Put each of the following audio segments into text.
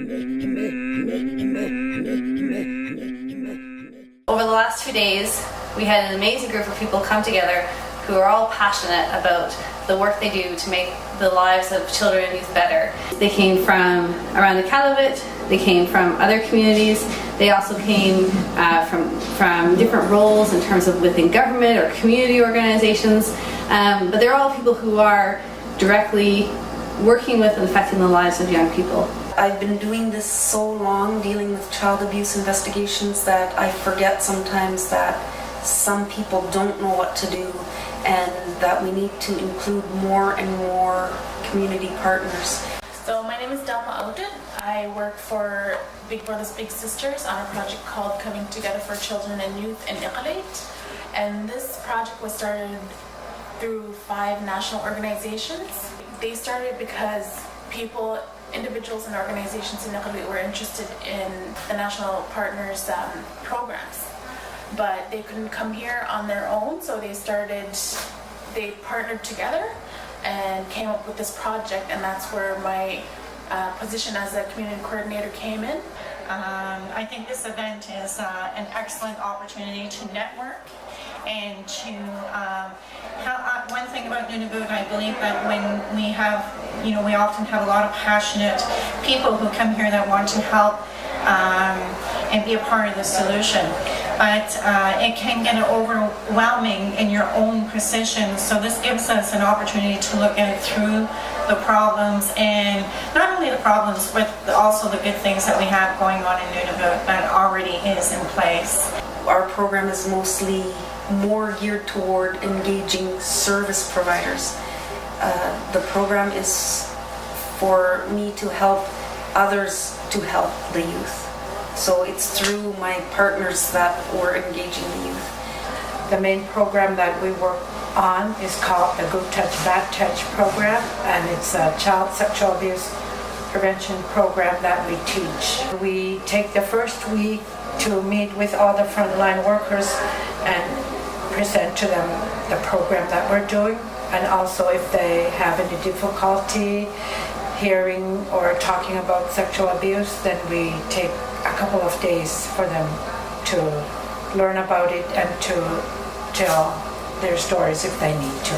Over the last 2 days, we had an amazing group of people come together who are all passionate about the work they do to make the lives of children and youth better. They came from around the Iqaluit, they came from other communities, they also came from different roles in terms of within government or community organizations, but they're all people who are directly working with and affecting the lives of young people. I've been doing this so long, dealing with child abuse investigations, that I forget sometimes that some people don't know what to do and that we need to include more and more community partners. So my name is Delma Autut. I work for Big Brothers Big Sisters on a project called Coming Together for Children and Youth in Iqaluit. And this project was started through 5 national organizations. They started because individuals and organizations in Iqaluit were interested in the national partners programs, but they couldn't come here on their own, so they partnered together and came up with this project, and that's where my position as a community coordinator came in. I think this event is an excellent opportunity to network and to one thing about Nunavut, I believe that when we have, we often have a lot of passionate people who come here that want to help and be a part of the solution. But it can get overwhelming in your own position, so this gives us an opportunity to look at it through the problems, and not only the problems, but also the good things that we have going on in Nunavut that already is in place. Our program is mostly more geared toward engaging service providers. The program is for me to help others to help the youth. So it's through my partners that we're engaging the youth. The main program that we work on is called the Good Touch, Bad Touch program, and it's a child sexual abuse prevention program that we teach. We take the first week to meet with all the frontline workers and present to them the program that we're doing, and also if they have any difficulty hearing or talking about sexual abuse, then we take a couple of days for them to learn about it and to tell their stories if they need to.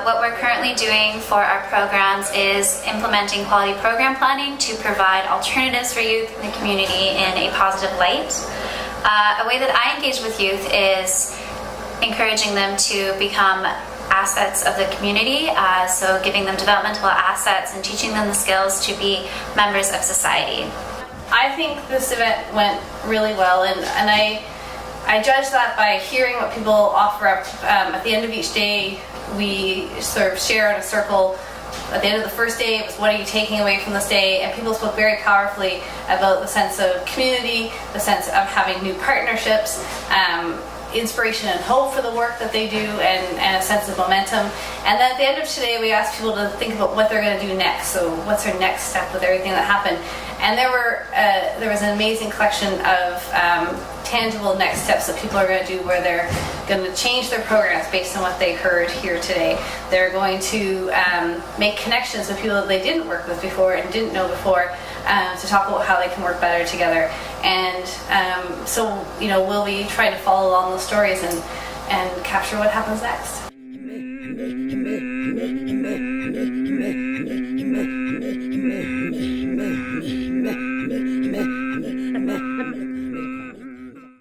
What we're currently doing for our programs is implementing quality program planning to provide alternatives for youth in the community in a positive light. A way that I engage with youth is encouraging them to become assets of the community, so giving them developmental assets and teaching them the skills to be members of society. I think this event went really well, and I judge that by hearing what people offer up. At the end of each day, we sort of share in a circle. At the end of the first day, it was what are you taking away from this day, and people spoke very powerfully about the sense of community, the sense of having new partnerships, inspiration and hope for the work that they do, and a sense of momentum. And then at the end of today, we asked people to think about what they're going to do next. So what's our next step with everything that happened? And there was an amazing collection of tangible next steps that people are going to do, where they're going to change their programs based on what they heard here today. They're going to make connections with people that they didn't work with before and didn't know before, to talk about how they can work better together. And so we'll be trying to follow along those stories and capture what happens next.